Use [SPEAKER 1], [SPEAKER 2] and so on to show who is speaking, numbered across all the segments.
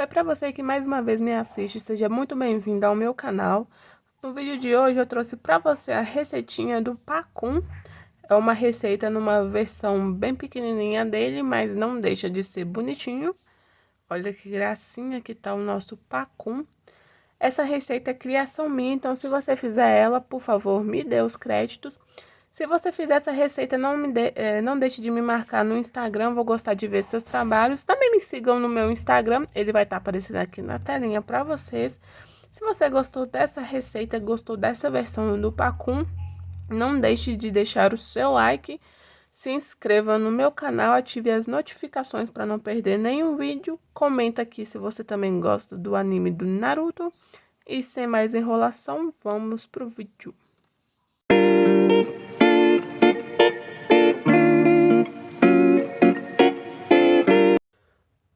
[SPEAKER 1] Oi para você que mais uma vez me assiste, seja muito bem-vindo ao meu canal. No vídeo de hoje eu trouxe para você a receitinha do pacum. É uma receita numa versão bem pequenininha dele, mas não deixa de ser bonitinho. Olha que gracinha que tá o nosso pacum. Essa receita é criação minha, então se você fizer ela, por favor, me dê os créditos. Se você fizer essa receita, não deixe de me marcar no Instagram, vou gostar de ver seus trabalhos. Também me sigam no meu Instagram, ele vai estar aparecendo aqui na telinha para vocês. Se você gostou dessa receita, gostou dessa versão do pacum, não deixe de deixar o seu like, se inscreva no meu canal, ative as notificações para não perder nenhum vídeo. Comenta aqui se você também gosta do anime do Naruto. E sem mais enrolação, vamos pro vídeo.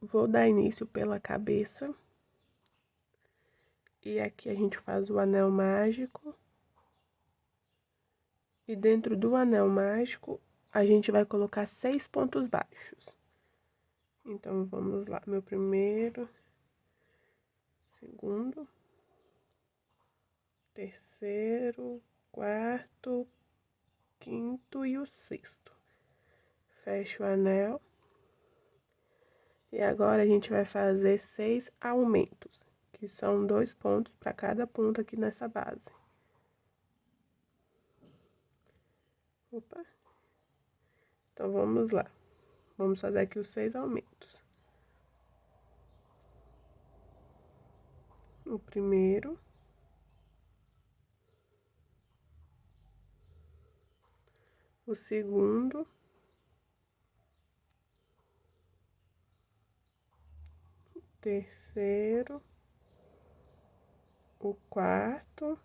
[SPEAKER 1] Vou dar início pela cabeça. E aqui a gente faz o anel mágico. E dentro do anel mágico, a gente vai colocar 6 pontos baixos. Então, vamos lá. Meu primeiro, segundo, terceiro, quarto, quinto e o sexto. Fecho o anel. E agora a gente vai fazer 6 aumentos, que são 2 pontos para cada ponto aqui nessa base. Opa! Então, vamos lá. Vamos fazer aqui os 6 aumentos. O primeiro. O segundo. O terceiro. O quarto.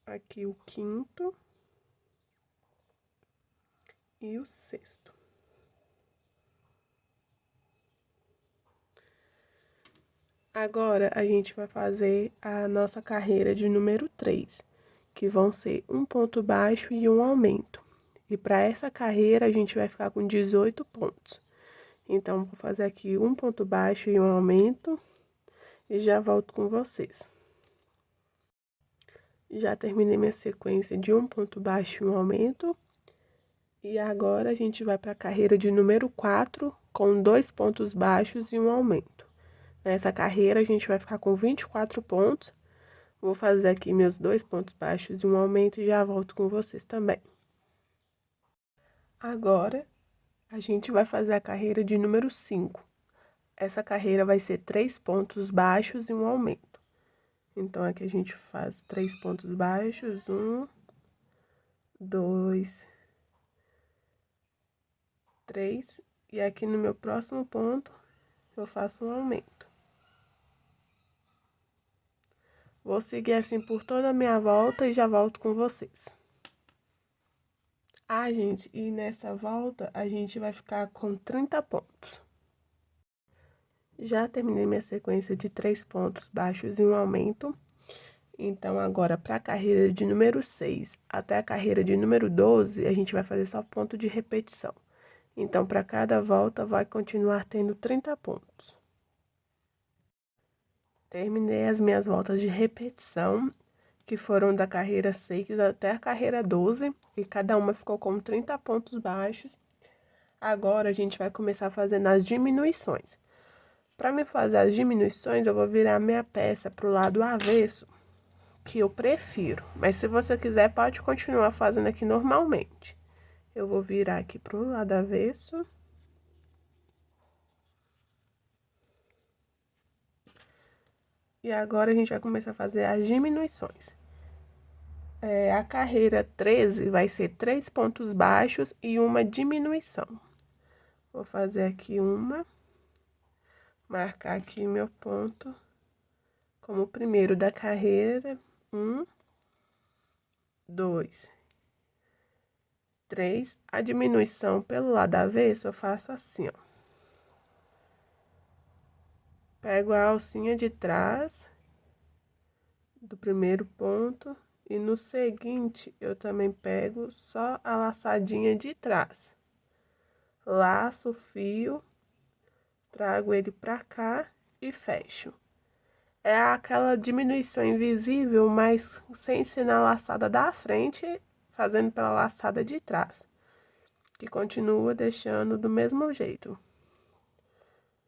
[SPEAKER 1] Aqui o quinto. E o sexto. Agora, a gente vai fazer a nossa carreira de número 3, que vão ser um ponto baixo e um aumento. E para essa carreira, a gente vai ficar com 18 pontos. Então, vou fazer aqui um ponto baixo e um aumento, e já volto com vocês. Já terminei minha sequência de um ponto baixo e um aumento. E agora, a gente vai para a carreira de número 4, com 2 pontos baixos e um aumento. Nessa carreira, a gente vai ficar com 24 pontos. Vou fazer aqui meus 2 pontos baixos e um aumento e já volto com vocês também. Agora, a gente vai fazer a carreira de número 5. Essa carreira vai ser 3 pontos baixos e um aumento. Então, aqui a gente faz 3 pontos baixos, 1, 2, 3. E aqui no meu próximo ponto, eu faço um aumento. Vou seguir assim por toda a minha volta e já volto com vocês. Ah, gente, e nessa volta a gente vai ficar com 30 pontos. Já terminei minha sequência de 3 pontos baixos e um aumento. Então, agora, para a carreira de número 6 até a carreira de número 12, a gente vai fazer só ponto de repetição. Então, para cada volta, vai continuar tendo 30 pontos. Terminei as minhas voltas de repetição, que foram da carreira 6 até a carreira 12, e cada uma ficou com 30 pontos baixos. Agora, a gente vai começar fazendo as diminuições. Para me fazer as diminuições, eu vou virar minha peça para o lado avesso, que eu prefiro. Mas se você quiser, pode continuar fazendo aqui normalmente. Eu vou virar aqui para o lado avesso. E agora, a gente vai começar a fazer as diminuições. A carreira 13 vai ser 3 pontos baixos e uma diminuição. Vou fazer aqui uma, marcar aqui meu ponto como o primeiro da carreira. 1, 2, 3. A diminuição pelo lado avesso eu faço assim, ó. Pego a alcinha de trás do primeiro ponto e no seguinte eu também pego só a laçadinha de trás. Laço o fio Trago ele pra cá e fecho. É aquela diminuição invisível, mas sem ser na laçada da frente, fazendo pela laçada de trás. Que continua deixando do mesmo jeito.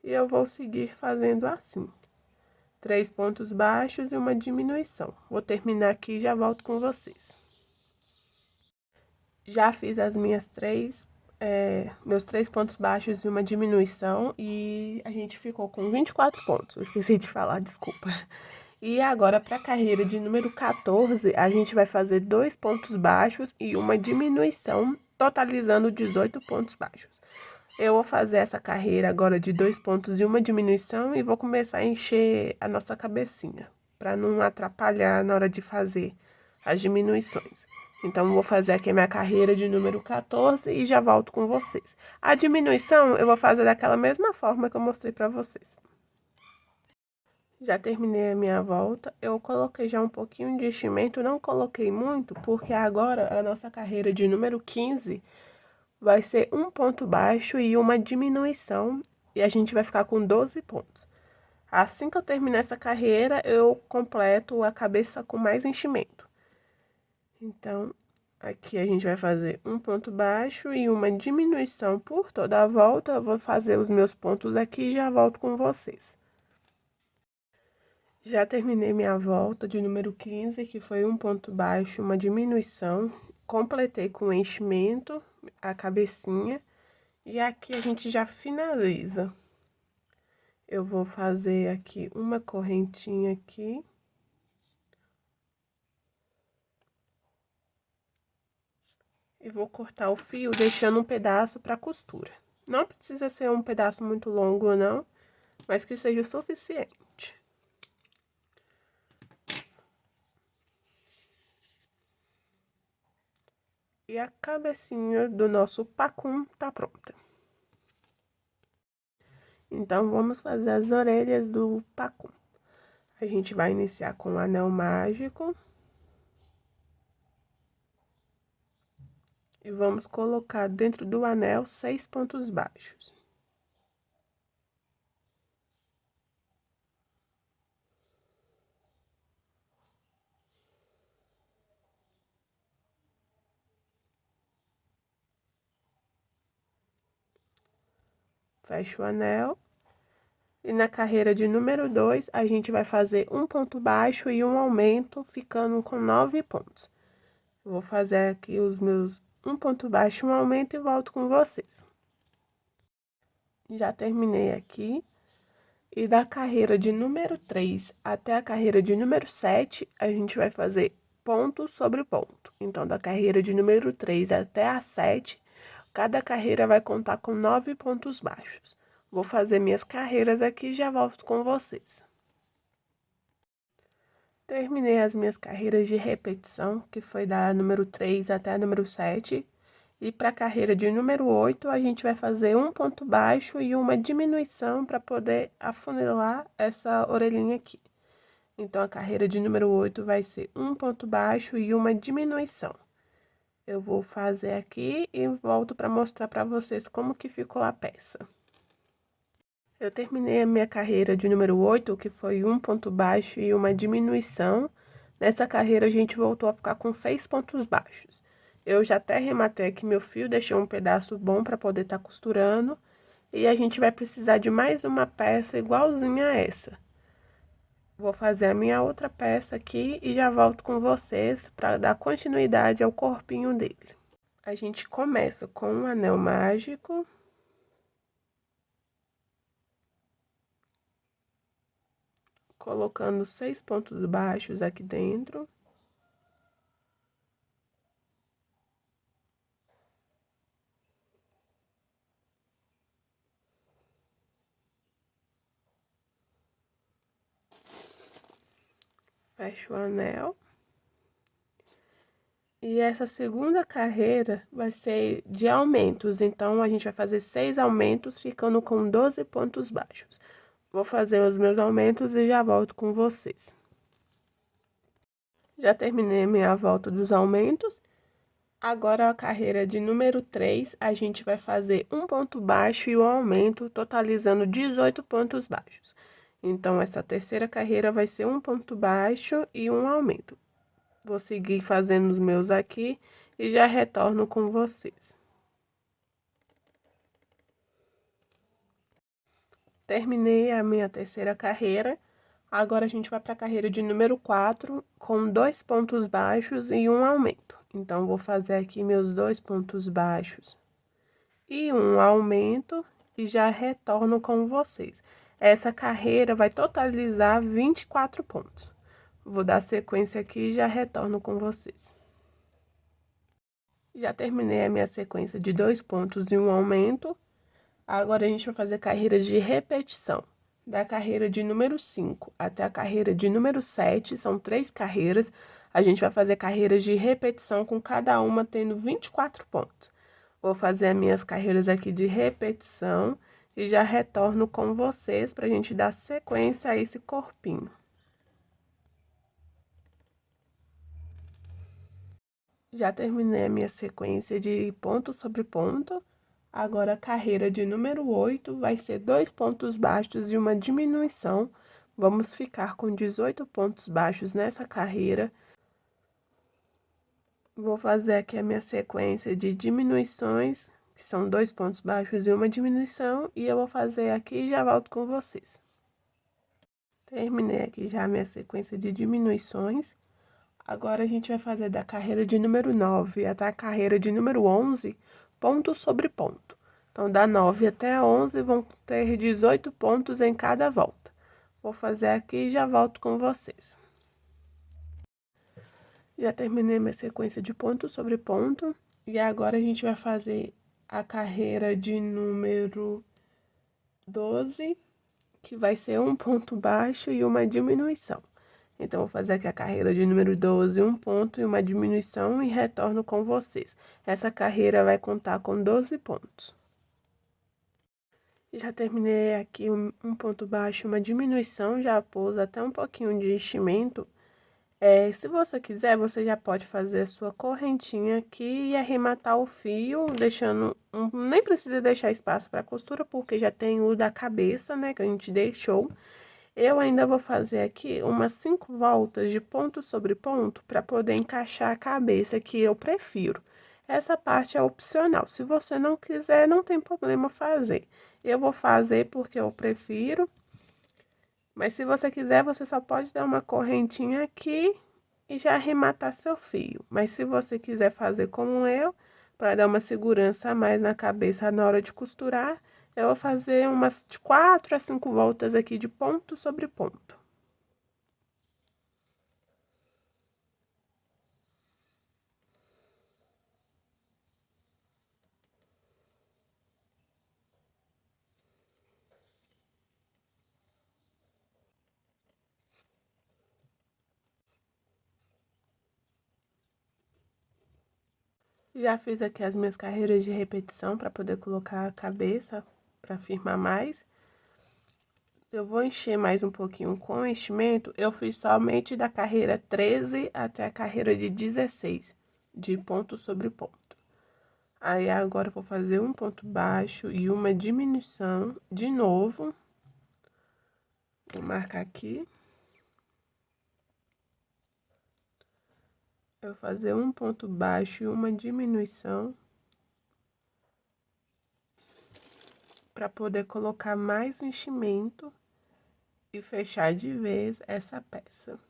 [SPEAKER 1] E eu vou seguir fazendo assim. 3 pontos baixos e uma diminuição. Vou terminar aqui e já volto com vocês. Já fiz as minhas meus 3 pontos baixos e uma diminuição e a gente ficou com 24 pontos. Eu esqueci de falar, desculpa. E agora, para a carreira de número 14, a gente vai fazer 2 pontos baixos e uma diminuição, totalizando 18 pontos baixos. Eu vou fazer essa carreira agora de 2 pontos e uma diminuição e vou começar a encher a nossa cabecinha, para não atrapalhar na hora de fazer as diminuições. Então, vou fazer aqui a minha carreira de número 14 e já volto com vocês. A diminuição eu vou fazer daquela mesma forma que eu mostrei para vocês. Já terminei a minha volta, eu coloquei já um pouquinho de enchimento, não coloquei muito, porque agora a nossa carreira de número 15 vai ser um ponto baixo e uma diminuição, e a gente vai ficar com 12 pontos. Assim que eu terminar essa carreira, eu completo a cabeça com mais enchimento. Então, aqui a gente vai fazer um ponto baixo e uma diminuição por toda a volta. Eu vou fazer os meus pontos aqui e já volto com vocês. Já terminei minha volta de número 15, que foi um ponto baixo, uma diminuição. Completei com enchimento a cabecinha. E aqui a gente já finaliza. Eu vou fazer aqui uma correntinha aqui. E vou cortar o fio deixando um pedaço para costura. Não precisa ser um pedaço muito longo, não, mas que seja o suficiente. E a cabecinha do nosso pacum tá pronta. Então, vamos fazer as orelhas do pacum. A gente vai iniciar com o anel mágico. E vamos colocar dentro do anel 6 pontos baixos. Fecha o anel. E na carreira de número 2, a gente vai fazer um ponto baixo e um aumento, ficando com 9 pontos. Vou fazer aqui os meus um ponto baixo, um aumento e volto com vocês. Já terminei aqui. E da carreira de número 3 até a carreira de número 7, a gente vai fazer ponto sobre ponto. Então, da carreira de número 3 até a 7, cada carreira vai contar com 9 pontos baixos. Vou fazer minhas carreiras aqui e já volto com vocês. Terminei as minhas carreiras de repetição, que foi da número 3 até a número 7. E para a carreira de número 8, a gente vai fazer um ponto baixo e uma diminuição para poder afunilar essa orelhinha aqui. Então, a carreira de número 8 vai ser um ponto baixo e uma diminuição. Eu vou fazer aqui e volto para mostrar para vocês como que ficou a peça. Eu terminei a minha carreira de número 8, que foi um ponto baixo e uma diminuição. Nessa carreira, a gente voltou a ficar com 6 pontos baixos. Eu já até rematei aqui meu fio, deixei um pedaço bom para poder estar costurando. E a gente vai precisar de mais uma peça igualzinha a essa. Vou fazer a minha outra peça aqui e já volto com vocês para dar continuidade ao corpinho dele. A gente começa com um anel mágico. Colocando 6 pontos baixos aqui dentro. Fecho o anel. E essa segunda carreira vai ser de aumentos, então a gente vai fazer 6 aumentos, ficando com 12 pontos baixos. Vou fazer os meus aumentos e já volto com vocês. Já terminei minha volta dos aumentos. Agora, a carreira de número 3, a gente vai fazer um ponto baixo e um aumento, totalizando 18 pontos baixos. Então, essa terceira carreira vai ser um ponto baixo e um aumento. Vou seguir fazendo os meus aqui e já retorno com vocês. Terminei a minha terceira carreira. Agora, a gente vai para a carreira de número 4, com 2 pontos baixos e um aumento. Então, vou fazer aqui meus 2 pontos baixos e um aumento e já retorno com vocês. Essa carreira vai totalizar 24 pontos. Vou dar sequência aqui e já retorno com vocês. Já terminei a minha sequência de 2 pontos e um aumento. Agora, a gente vai fazer carreiras de repetição. Da carreira de número 5 até a carreira de número 7, são 3 carreiras. A gente vai fazer carreiras de repetição com cada uma tendo 24 pontos. Vou fazer as minhas carreiras aqui de repetição e já retorno com vocês para a gente dar sequência a esse corpinho. Já terminei a minha sequência de ponto sobre ponto. Agora, a carreira de número 8 vai ser 2 pontos baixos e uma diminuição. Vamos ficar com 18 pontos baixos nessa carreira. Vou fazer aqui a minha sequência de diminuições, que são 2 pontos baixos e uma diminuição, e eu vou fazer aqui e já volto com vocês. Terminei aqui já a minha sequência de diminuições. Agora, a gente vai fazer da carreira de número 9 até a carreira de número 11, ponto sobre ponto. Então, da 9 até a 11 vão ter 18 pontos em cada volta. Vou fazer aqui e já volto com vocês. Já terminei minha sequência de ponto sobre ponto. E agora, a gente vai fazer a carreira de número 12, que vai ser um ponto baixo e uma diminuição. Então, vou fazer aqui a carreira de número 12, um ponto e uma diminuição e retorno com vocês. Essa carreira vai contar com 12 pontos. Já terminei aqui um ponto baixo, uma diminuição, já pus até um pouquinho de enchimento. Se você quiser, você já pode fazer a sua correntinha aqui e arrematar o fio, deixando... nem precisa deixar espaço para costura, porque já tem o da cabeça, né, que a gente deixou. Eu ainda vou fazer aqui umas 5 voltas de ponto sobre ponto para poder encaixar a cabeça, que eu prefiro. Essa parte é opcional. Se você não quiser, não tem problema fazer. Eu vou fazer porque eu prefiro. Mas se você quiser, você só pode dar uma correntinha aqui e já arrematar seu fio. Mas se você quiser fazer como eu, para dar uma segurança a mais na cabeça na hora de costurar, eu vou fazer umas de 4 a 5 voltas aqui de ponto sobre ponto. Já fiz aqui as minhas carreiras de repetição para poder colocar a cabeça, para firmar mais. Eu vou encher mais um pouquinho com o enchimento. Eu fiz somente da carreira 13 até a carreira de 16, de ponto sobre ponto. Aí, agora, eu vou fazer um ponto baixo e uma diminuição de novo. Vou marcar aqui. Eu vou fazer um ponto baixo e uma diminuição. Para poder colocar mais enchimento e fechar de vez essa peça.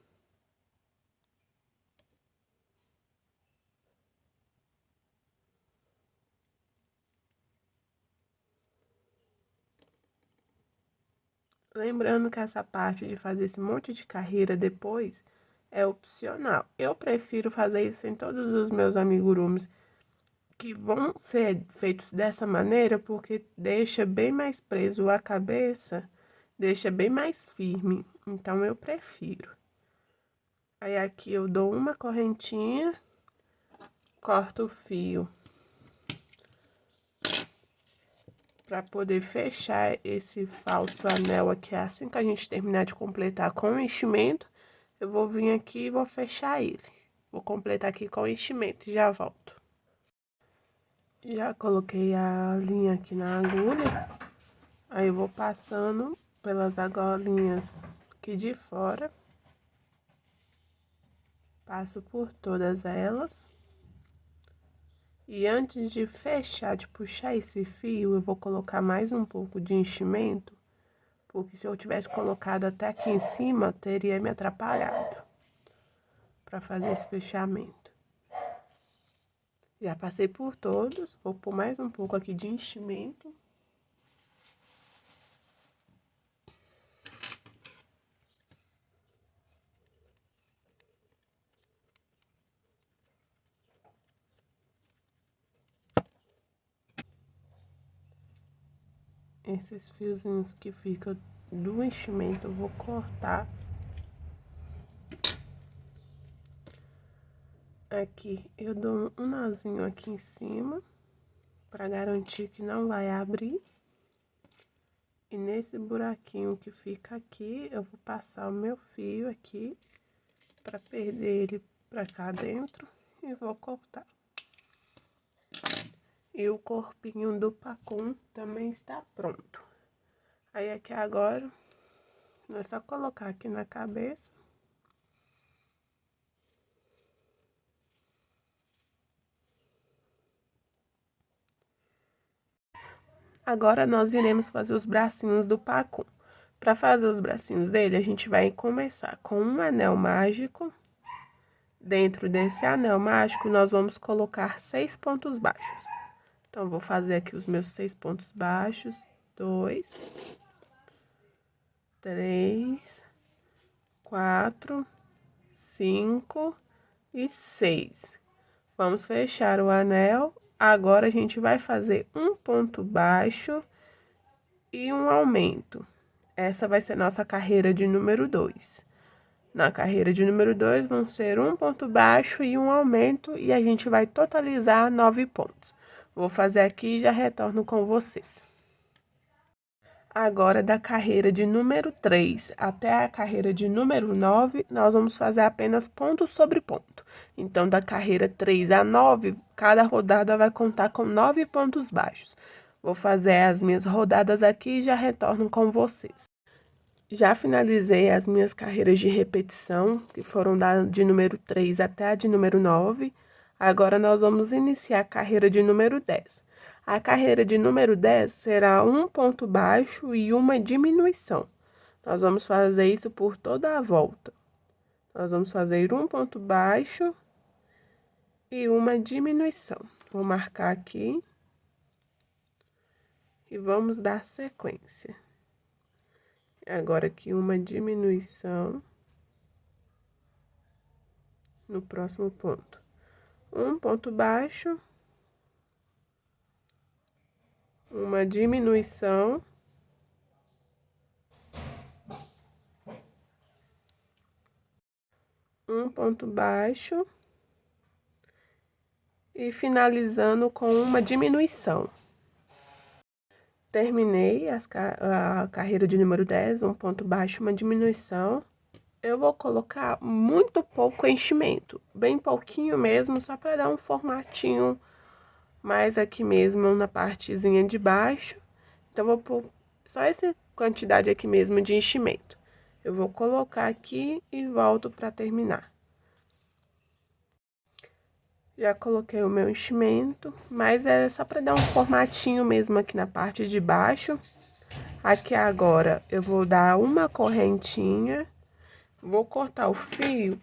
[SPEAKER 1] Lembrando que essa parte de fazer esse monte de carreira depois é opcional. Eu prefiro fazer isso em todos os meus amigurumis que vão ser feitos dessa maneira, porque deixa bem mais preso a cabeça, deixa bem mais firme. Então, eu prefiro. Aí, aqui eu dou uma correntinha, corto o fio para poder fechar esse falso anel aqui. Assim que a gente terminar de completar com o enchimento, eu vou vir aqui e vou fechar ele. Vou completar aqui com o enchimento e já volto. Já coloquei a linha aqui na agulha. Aí eu vou passando pelas argolinhas aqui de fora. Passo por todas elas. E antes de fechar, de puxar esse fio, eu vou colocar mais um pouco de enchimento. Porque se eu tivesse colocado até aqui em cima, teria me atrapalhado para fazer esse fechamento. Já passei por todos, vou pôr mais um pouco aqui de enchimento. Esses fiozinhos que ficam do enchimento eu vou cortar. Aqui eu dou um nozinho aqui em cima, para garantir que não vai abrir. E nesse buraquinho que fica aqui, eu vou passar o meu fio aqui, para perder ele pra cá dentro, e vou cortar. E o corpinho do pacum também está pronto. Aí aqui agora, é só colocar aqui na cabeça. Agora, nós iremos fazer os bracinhos do pacum. Para fazer os bracinhos dele, a gente vai começar com um anel mágico. Dentro desse anel mágico, nós vamos colocar 6 pontos baixos. Então, vou fazer aqui os meus 6 pontos baixos. 2, 3, 4, 5 e 6. Vamos fechar o anel. Agora, a gente vai fazer um ponto baixo e um aumento. Essa vai ser nossa carreira de número 2. Na carreira de número 2, vão ser um ponto baixo e um aumento, e a gente vai totalizar 9 pontos. Vou fazer aqui e já retorno com vocês. Agora, da carreira de número 3 até a carreira de número 9, nós vamos fazer apenas ponto sobre ponto. Então, da carreira 3 a 9, cada rodada vai contar com 9 pontos baixos. Vou fazer as minhas rodadas aqui e já retorno com vocês. Já finalizei as minhas carreiras de repetição, que foram da de número 3 até a de número 9. Agora, nós vamos iniciar a carreira de número 10. A carreira de número 10 será um ponto baixo e uma diminuição. Nós vamos fazer isso por toda a volta. Nós vamos fazer um ponto baixo e uma diminuição. Vou marcar aqui e vamos dar sequência. Agora aqui uma diminuição no próximo ponto. Um ponto baixo, uma diminuição, um ponto baixo e finalizando com uma diminuição. Terminei a carreira de número 10, um ponto baixo, uma diminuição. Eu vou colocar muito pouco enchimento, bem pouquinho mesmo, só para dar um formatinho mais aqui mesmo na partezinha de baixo. Então, vou pôr só essa quantidade aqui mesmo de enchimento. Eu vou colocar aqui e volto para terminar. Já coloquei o meu enchimento, mas é só para dar um formatinho mesmo aqui na parte de baixo. Aqui agora eu vou dar uma correntinha, vou cortar o fio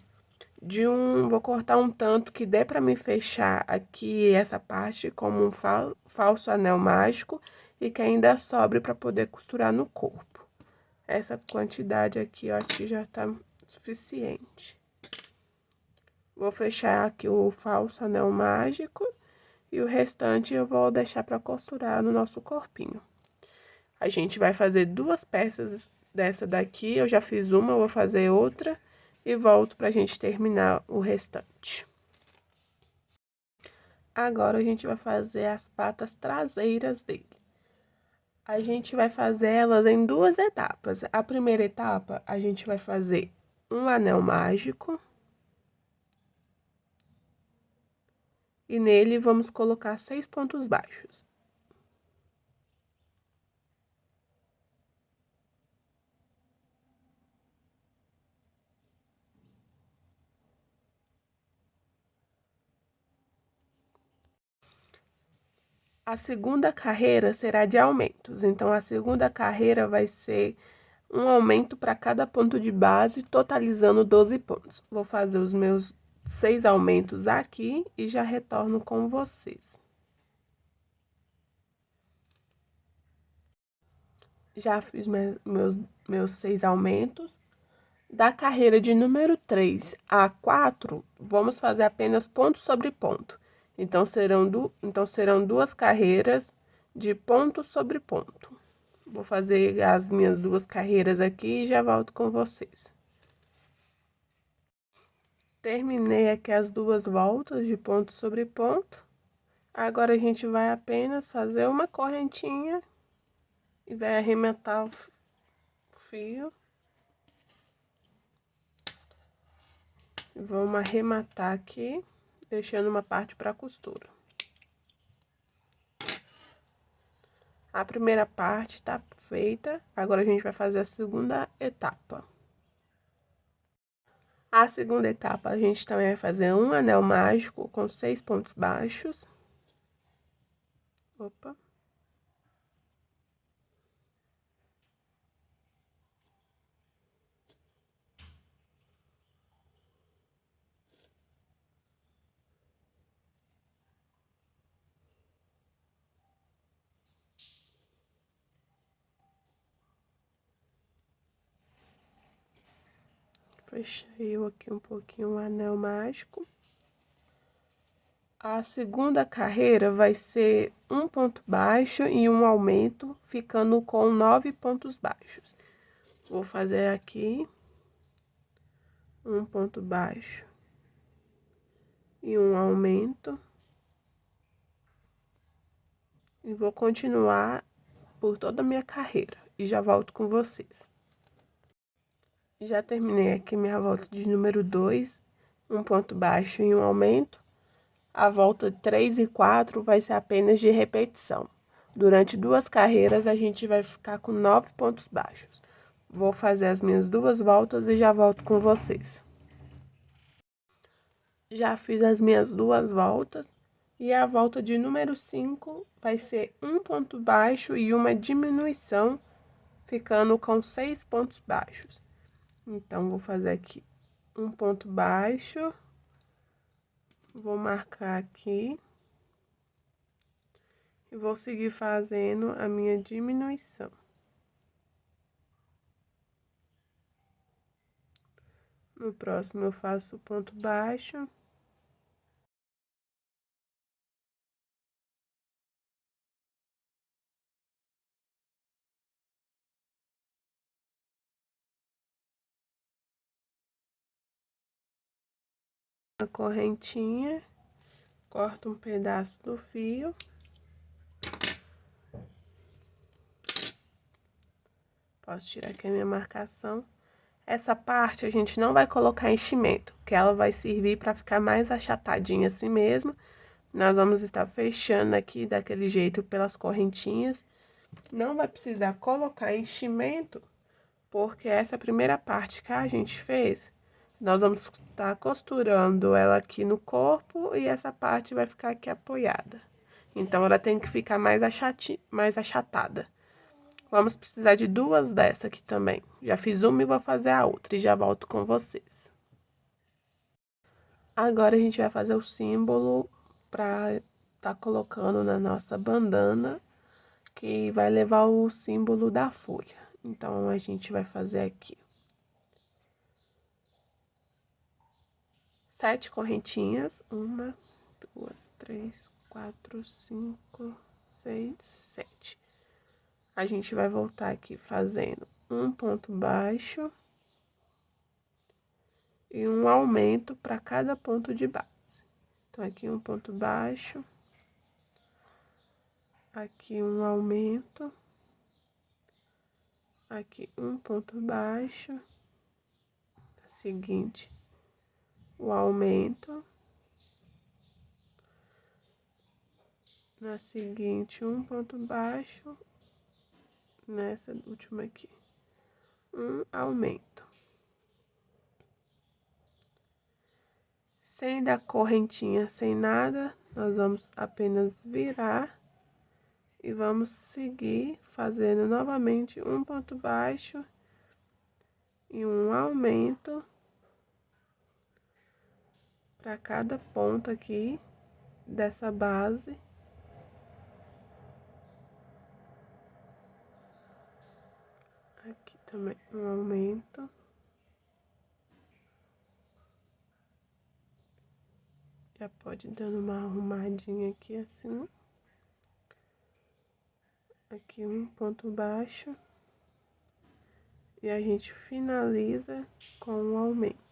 [SPEAKER 1] vou cortar um tanto que dê para me fechar aqui essa parte como um falso anel mágico e que ainda sobre para poder costurar no corpo. Essa quantidade aqui eu acho que já tá suficiente. Vou fechar aqui o falso anel mágico e o restante eu vou deixar para costurar no nosso corpinho. A gente vai fazer 2 peças dessa daqui, eu já fiz uma, vou fazer outra e volto pra gente terminar o restante. Agora, a gente vai fazer as patas traseiras dele. A gente vai fazer elas em 2 etapas. A primeira etapa, a gente vai fazer um anel mágico. e nele vamos colocar 6 pontos baixos. A segunda carreira será de aumentos, então a segunda carreira vai ser um aumento para cada ponto de base, totalizando 12 pontos. Vou fazer os meus 6 aumentos aqui e já retorno com vocês. Já fiz meus 6 aumentos. Da carreira de número 3 a 4, vamos fazer apenas ponto sobre ponto. Então, serão duas carreiras de ponto sobre ponto. Vou fazer as minhas 2 carreiras aqui e já volto com vocês. Terminei aqui as 2 voltas de ponto sobre ponto. Agora, a gente vai apenas fazer uma correntinha e vai arrematar o fio. Vamos arrematar aqui, deixando uma parte para costura. A primeira parte tá feita, agora a gente vai fazer a segunda etapa. A segunda etapa, a gente também vai fazer um anel mágico com 6 pontos baixos. Opa. Fechei aqui um pouquinho o anel mágico. A segunda carreira vai ser um ponto baixo e um aumento, ficando com 9 pontos baixos. Vou fazer aqui um ponto baixo e um aumento. E vou continuar por toda a minha carreira e já volto com vocês. Já terminei aqui minha volta de número 2, um ponto baixo e um aumento. A volta 3 e 4 vai ser apenas de repetição. Durante 2 carreiras, a gente vai ficar com 9 pontos baixos. Vou fazer as minhas 2 voltas e já volto com vocês. Já fiz as minhas 2 voltas e a volta de número 5 vai ser um ponto baixo e uma diminuição, ficando com 6 pontos baixos. Então, vou fazer aqui um ponto baixo, vou marcar aqui e vou seguir fazendo a minha diminuição. No próximo, eu faço o ponto baixo. A correntinha, corto um pedaço do fio. Posso tirar aqui a minha marcação. Essa parte a gente não vai colocar enchimento, que ela vai servir para ficar mais achatadinha assim mesmo. Nós vamos estar fechando aqui daquele jeito pelas correntinhas. Não vai precisar colocar enchimento, porque essa primeira parte que a gente fez, nós vamos estar costurando ela aqui no corpo e essa parte vai ficar aqui apoiada. Então, ela tem que ficar mais achatada. Vamos precisar de 2 dessa aqui também. Já fiz uma e vou fazer a outra e já volto com vocês. Agora, a gente vai fazer o símbolo para tá colocando na nossa bandana, que vai levar o símbolo da folha. Então, a gente vai fazer aqui 7 correntinhas. 1, 2, 3, 4, 5, 6, 7. A gente vai voltar aqui fazendo um ponto baixo e um aumento para cada ponto de base. Então, aqui um ponto baixo, aqui um aumento, aqui um ponto baixo, seguinte, o aumento, Na seguinte, um ponto baixo, nessa última aqui, um aumento. Sem dar correntinha, sem nada, nós vamos apenas virar e vamos seguir fazendo novamente um ponto baixo e um aumento para cada ponto aqui dessa base. Aqui também um aumento. Já pode ir dando uma arrumadinha aqui assim. Aqui um ponto baixo. E a gente finaliza com um aumento.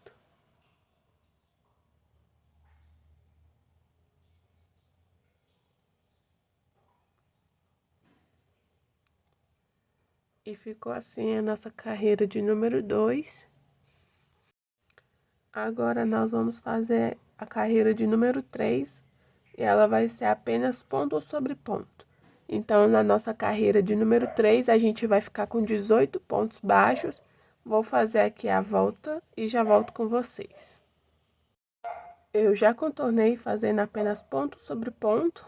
[SPEAKER 1] E ficou assim a nossa carreira de número 2. Agora, nós vamos fazer a carreira de número 3 e ela vai ser apenas ponto sobre ponto. Então, na nossa carreira de número 3, a gente vai ficar com 18 pontos baixos. Vou fazer aqui a volta e já volto com vocês. Eu já contornei fazendo apenas ponto sobre ponto.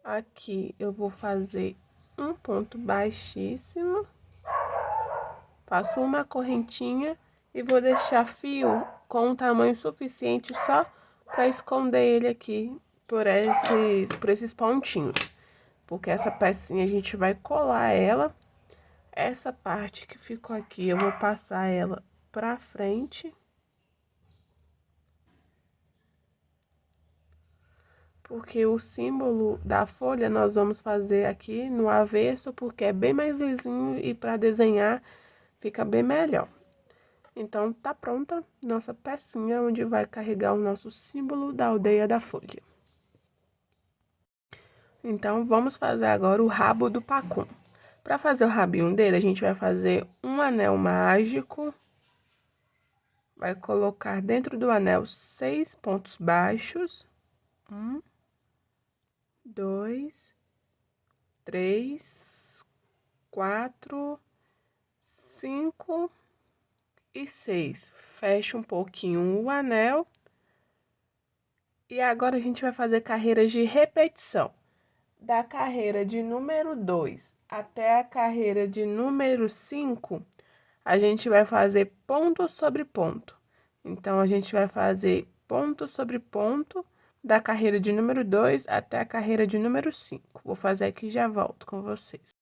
[SPEAKER 1] Aqui eu vou fazer um ponto baixíssimo. Faço uma correntinha e vou deixar fio com um tamanho suficiente só para esconder ele aqui por esses pontinhos. Porque essa pecinha a gente vai colar ela. Essa parte que ficou aqui, eu vou passar ela pra frente. Porque o símbolo da folha nós vamos fazer aqui no avesso, porque é bem mais lisinho e para desenhar fica bem melhor. Então, tá pronta nossa pecinha onde vai carregar o nosso símbolo da aldeia da folha. Então, vamos fazer agora o rabo do pacum. Para fazer o rabinho dele, a gente vai fazer um anel mágico. Vai colocar dentro do anel 6 pontos baixos. 1, 2, 3, 4, 5 e 6. Fecha um pouquinho o anel. E agora a gente vai fazer carreiras de repetição. Da carreira de número 2 até a carreira de número 5, a gente vai fazer ponto sobre ponto. Então, a gente vai fazer ponto sobre ponto da carreira de número 2 até a carreira de número 5. Vou fazer aqui e já volto com vocês.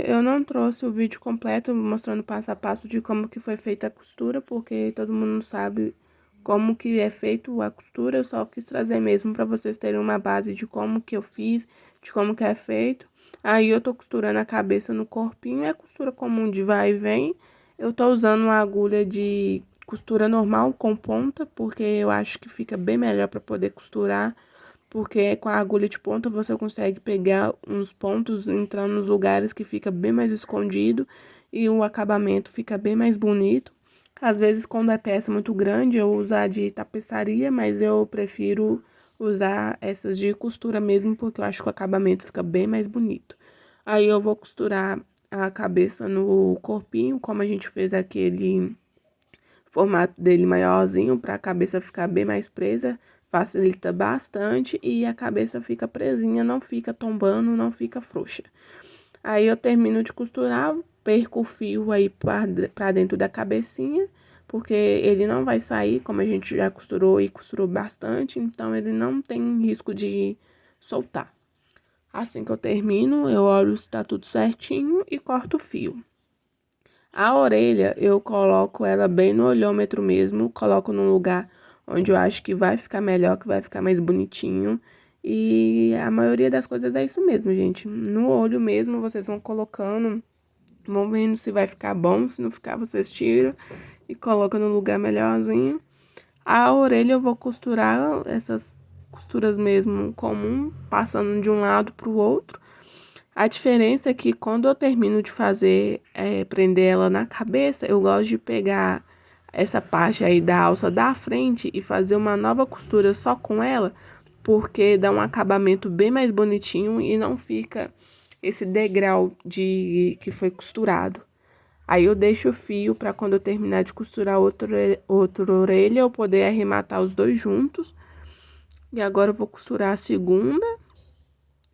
[SPEAKER 1] Eu não trouxe o vídeo completo mostrando passo a passo de como que foi feita a costura, porque todo mundo sabe como que é feito a costura. Eu só quis trazer mesmo para vocês terem uma base de como que eu fiz, de como que é feito. Aí eu tô costurando a cabeça no corpinho, é costura comum de vai e vem. Eu tô usando uma agulha de costura normal com ponta, porque eu acho que fica bem melhor para poder costurar. Porque com a agulha de ponta você consegue pegar uns pontos, entrar nos lugares que fica bem mais escondido e o acabamento fica bem mais bonito. Às vezes, quando é peça muito grande, eu uso a de tapeçaria, mas eu prefiro usar essas de costura mesmo, porque eu acho que o acabamento fica bem mais bonito. Aí eu vou costurar a cabeça no corpinho, como a gente fez aquele formato dele maiorzinho, para a cabeça ficar bem mais presa, facilita bastante e a cabeça fica presinha, não fica tombando, não fica frouxa. Aí eu termino de costurar, perco o fio aí pra dentro da cabecinha, porque ele não vai sair, como a gente já costurou e costurou bastante, então ele não tem risco de soltar. Assim que eu termino, eu olho se tá tudo certinho e corto o fio. A orelha, eu coloco ela bem no olhômetro mesmo, coloco num lugar onde eu acho que vai ficar melhor, que vai ficar mais bonitinho. E a maioria das coisas é isso mesmo, gente. No olho mesmo, vocês vão colocando, vão vendo se vai ficar bom, se não ficar, vocês tiram e colocam no lugar melhorzinho. A orelha eu vou costurar essas costuras mesmo comum, passando de um lado pro outro. A diferença é que quando eu termino de fazer, prender ela na cabeça, eu gosto de pegar essa parte aí da alça da frente e fazer uma nova costura só com ela, porque dá um acabamento bem mais bonitinho e não fica esse degrau de que foi costurado. Aí eu deixo o fio para quando eu terminar de costurar outra orelha, eu poder arrematar os dois juntos. E agora eu vou costurar a segunda.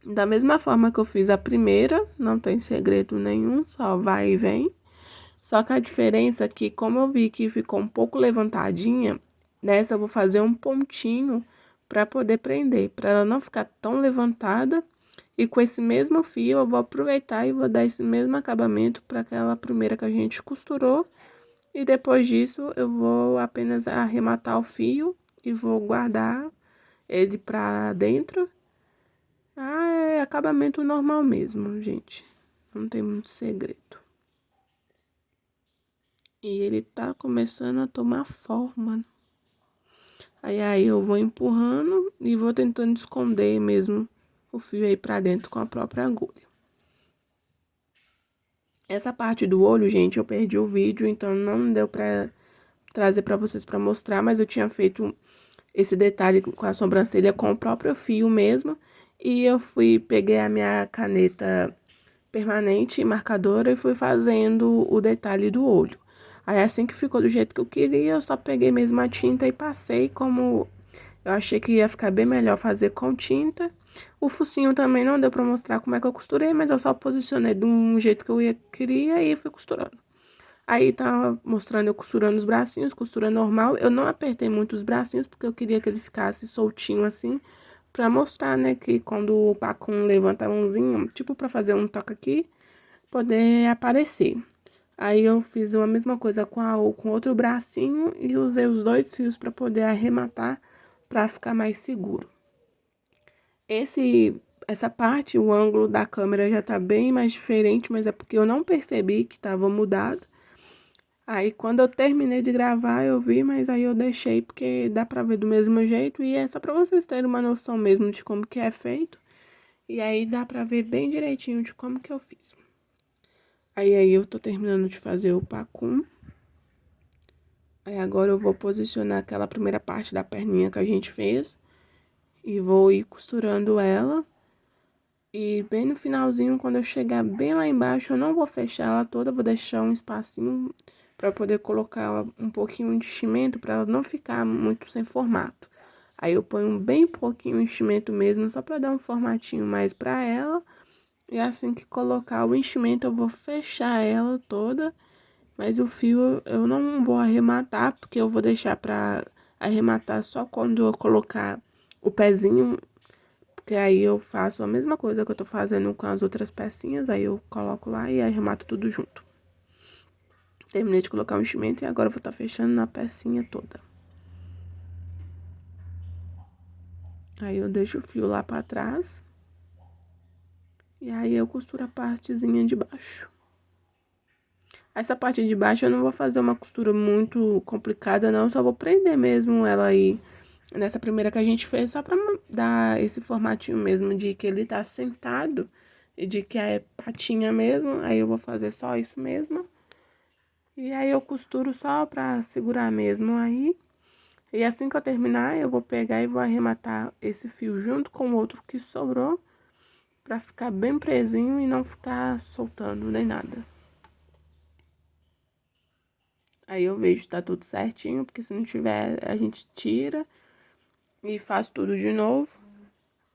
[SPEAKER 1] Da mesma forma que eu fiz a primeira, não tem segredo nenhum, só vai e vem. Só que a diferença é que, como eu vi que ficou um pouco levantadinha, nessa eu vou fazer um pontinho para poder prender, para ela não ficar tão levantada. E com esse mesmo fio eu vou aproveitar e vou dar esse mesmo acabamento para aquela primeira que a gente costurou. E depois disso eu vou apenas arrematar o fio e vou guardar ele para dentro. Ah, é acabamento normal mesmo, gente. Não tem muito segredo. E ele tá começando a tomar forma. Aí eu vou empurrando e vou tentando esconder mesmo o fio aí pra dentro com a própria agulha. Essa parte do olho, gente, eu perdi o vídeo, então não deu pra trazer pra vocês pra mostrar, mas eu tinha feito esse detalhe com a sobrancelha com o próprio fio mesmo. E eu peguei a minha caneta permanente, marcadora, e fui fazendo o detalhe do olho. Aí assim que ficou do jeito que eu queria, eu só peguei mesmo a tinta e passei, como eu achei que ia ficar bem melhor fazer com tinta. O focinho também não deu pra mostrar como é que eu costurei, mas eu só posicionei de um jeito que eu queria e fui costurando. Aí tava mostrando eu costurando os bracinhos, costura normal. Eu não apertei muito os bracinhos, porque eu queria que ele ficasse soltinho assim, pra mostrar, né, que quando o pacum levanta a mãozinha, tipo pra fazer um toque aqui, poder aparecer. Aí eu fiz a mesma coisa com outro bracinho e usei os dois fios pra poder arrematar, pra ficar mais seguro. Essa parte, o ângulo da câmera já tá bem mais diferente, mas é porque eu não percebi que tava mudado. Aí, quando eu terminei de gravar, eu vi, mas aí eu deixei, porque dá pra ver do mesmo jeito. E é só pra vocês terem uma noção mesmo de como que é feito. E aí, dá pra ver bem direitinho de como que eu fiz. Aí eu tô terminando de fazer o pacum. Aí, agora eu vou posicionar aquela primeira parte da perninha que a gente fez. E vou ir costurando ela. E bem no finalzinho, quando eu chegar bem lá embaixo, eu não vou fechar ela toda, vou deixar um espacinho para poder colocar um pouquinho de enchimento, para ela não ficar muito sem formato. Aí eu ponho bem pouquinho de enchimento mesmo, só para dar um formatinho mais para ela. E assim que colocar o enchimento, eu vou fechar ela toda. Mas o fio eu não vou arrematar, porque eu vou deixar para arrematar só quando eu colocar o pezinho. Porque aí eu faço a mesma coisa que eu tô fazendo com as outras pecinhas, aí eu coloco lá e arremato tudo junto. Terminei de colocar o enchimento e agora eu vou estar fechando na pecinha toda. Aí eu deixo o fio lá pra trás. E aí eu costuro a partezinha de baixo. Essa parte de baixo eu não vou fazer uma costura muito complicada não, só vou prender mesmo ela aí nessa primeira que a gente fez, só pra dar esse formatinho mesmo de que ele tá sentado e de que é patinha mesmo. Aí eu vou fazer só isso mesmo. E aí eu costuro só pra segurar mesmo aí. E assim que eu terminar, eu vou pegar e vou arrematar esse fio junto com o outro que sobrou, pra ficar bem presinho e não ficar soltando nem nada. Aí eu vejo se tá tudo certinho, porque se não tiver, a gente tira e faz tudo de novo.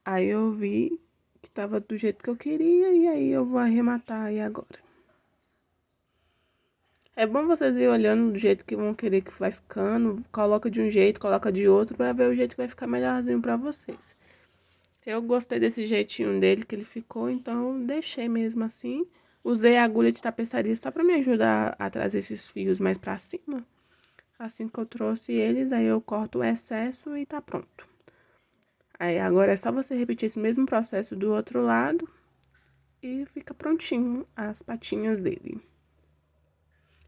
[SPEAKER 1] Aí eu vi que tava do jeito que eu queria e aí eu vou arrematar aí agora. É bom vocês irem olhando do jeito que vão querer que vai ficando. Coloca de um jeito, coloca de outro, pra ver o jeito que vai ficar melhorzinho pra vocês. Eu gostei desse jeitinho dele que ele ficou, então eu deixei mesmo assim. Usei a agulha de tapeçaria só pra me ajudar a trazer esses fios mais pra cima. Assim que eu trouxe eles, aí eu corto o excesso e tá pronto. Aí agora é só você repetir esse mesmo processo do outro lado e fica prontinho as patinhas dele.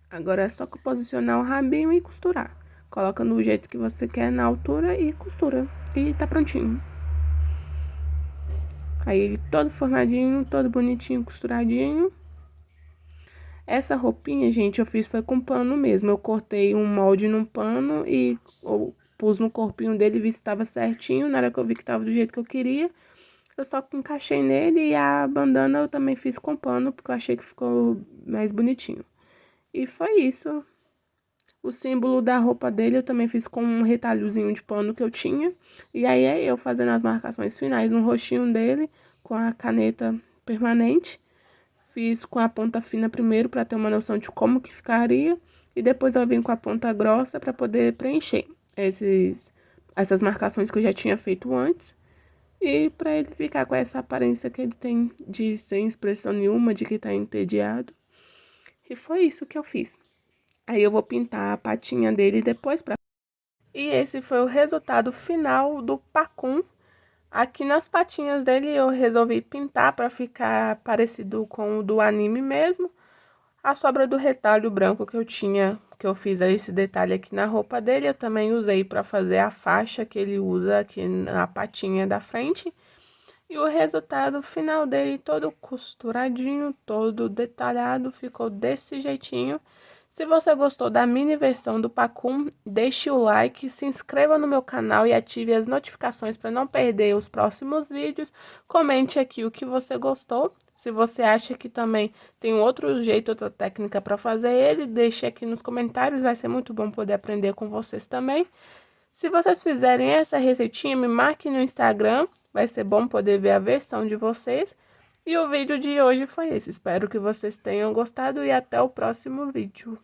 [SPEAKER 1] Agora é só posicionar o rabinho e costurar. Coloca no jeito que você quer, na altura, e costura. E tá prontinho. Aí ele todo formadinho, todo bonitinho, costuradinho. Essa roupinha, gente, eu fiz foi com pano mesmo. Eu cortei um molde num pano e pus no corpinho dele, vi se estava certinho. Na hora que eu vi que estava do jeito que eu queria, eu só encaixei nele, e a bandana eu também fiz com pano, porque eu achei que ficou mais bonitinho. E foi isso. O símbolo da roupa dele eu também fiz com um retalhozinho de pano que eu tinha. E aí é eu fazendo as marcações finais no rostinho dele com a caneta permanente. Fiz com a ponta fina primeiro para ter uma noção de como que ficaria. E depois eu vim com a ponta grossa para poder preencher essas marcações que eu já tinha feito antes. E para ele ficar com essa aparência que ele tem de sem expressão nenhuma, de que tá entediado. E foi isso que eu fiz. Aí eu vou pintar a patinha dele depois pra... E esse foi o resultado final do Pacum. Aqui nas patinhas dele eu resolvi pintar para ficar parecido com o do anime mesmo. A sobra do retalho branco que eu tinha, que eu fiz esse detalhe aqui na roupa dele, eu também usei para fazer a faixa que ele usa aqui na patinha da frente. E o resultado final dele, todo costuradinho, todo detalhado, ficou desse jeitinho. Se você gostou da mini versão do Pacum, deixe o like, se inscreva no meu canal e ative as notificações para não perder os próximos vídeos. Comente aqui o que você gostou. Se você acha que também tem outro jeito, outra técnica para fazer ele, deixe aqui nos comentários, vai ser muito bom poder aprender com vocês também. Se vocês fizerem essa receitinha, me marque no Instagram, vai ser bom poder ver a versão de vocês. E o vídeo de hoje foi esse, espero que vocês tenham gostado e até o próximo vídeo.